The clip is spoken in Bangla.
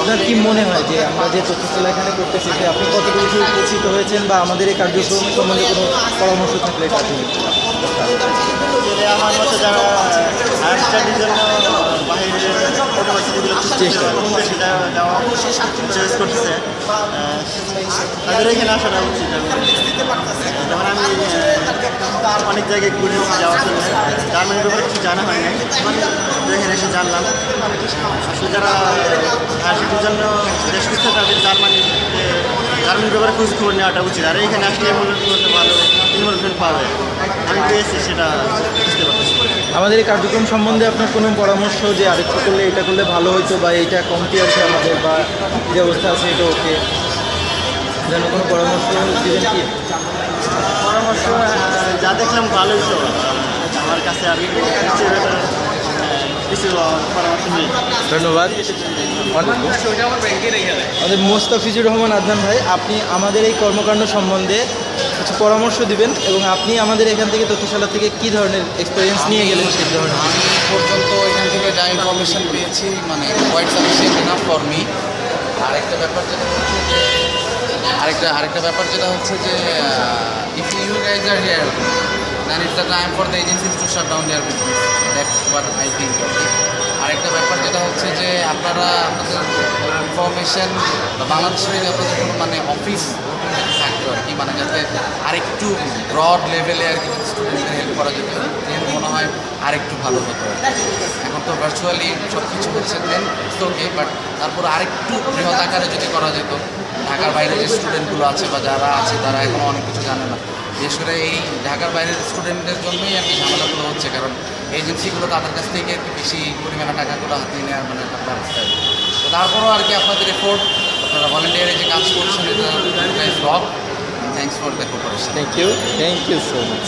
আপনার কি মনে হয় যে আমরা যে তথ্যশালা এখানে করতেছি যে আপনি কতটুকু উপস্থিত হয়েছেন বা আমাদের এই কার্যক্রম সম্বন্ধে কোনো পরামর্শ থাকলে এটা আপনি যদি আমার মতো যারা হায়ার স্টাডির জন্য বাইরের ইউনিভার্সিটিগুলো চেষ্টা সেটা যাওয়া চেঞ্জ করতেছে তাদের এখানে আসাটা উচিত যেমন আমি অনেক জায়গায় ঘুরে যাওয়ার জন্য গার্মেন্টের ব্যাপারে কিছু জানা হয় না এখানে এসে জানলাম আসলে যারা হায়ার স্টাডির জন্য দেশ করছে তাদের গার্মেন্ট ব্যাপারে খোঁজ খবর নেওয়াটা উচিত আর এখানে আসলে মূলত ভালো ইনভলভমেন্ট পাবে আমি পেয়েছি সেটা বুঝতে পারছি। আমাদের এই কার্যক্রম সম্বন্ধে আপনার কোনো পরামর্শ যে আরেকটু করলে এটা করলে ভালো হতো বা এটা কমতি আছে আমাদের বা যে অবস্থা আছে এটা ওকে যেন কোনো পরামর্শ দিবেন কি? পরামর্শ যা দেখলাম ভালোই তো আমার কাছে আর কিছু পরামর্শ নেই। ধন্যবাদ। আমাদের মোস্তাফিজুর রহমান আদনান ভাই, আপনি আমাদের এই কর্মকাণ্ড সম্বন্ধে কিছু পরামর্শ দিবেন এবং আপনি আমাদের এখান থেকে তথ্যশালা থেকে কী ধরনের এক্সপিরিয়েন্স নিয়ে গেলেন সেই ধরনের। আমি পর্যন্ত এখান থেকে যা ইনফরমেশন পেয়েছি মানে quite sufficient enough for me. আরেকটা ব্যাপার যেটা হচ্ছে যে if you guys are here then it's the time for the agencies to shut down their business, that's what I think. আরেকটা ব্যাপার যেটা হচ্ছে যে আপনারা আপনাদের ইনফরমেশন বা বাংলাদেশের আপনাদের কোনো মানে অফিস থাকতো আর কি, মানে যাতে আরেকটু ব্রড লেভেলে আর কি স্টুডেন্টদের হেল্প করা যেত, যেহেতু মনে হয় আরেকটু ভালো হতো। এখন তো ভার্চুয়ালি সব কিছু হচ্ছে দেন ওকে, বাট তারপর আরেকটু বৃহৎ আকারে যদি করা যেত, ঢাকার বাইরে যে স্টুডেন্টগুলো আছে বা যারা আছে তারা এখনও অনেক কিছু জানে না, বিশেষ করে এই ঢাকার বাইরের স্টুডেন্টদের জন্যই আর কি ঝামেলাগুলো হচ্ছে, কারণ এজেন্সিগুলো তাদের কাছ থেকে একটু বেশি পরিমাণে টাকাগুলো হাতিয়ে নেওয়ার মানে একটা ব্যবস্থা। তো তারপরেও আর কি আপনাদের এফোর্ট, আপনারা ভলেন্টিয়ারে যে কাজ করছেন এটা rock. Thanks for the cooperation. Thank you so much.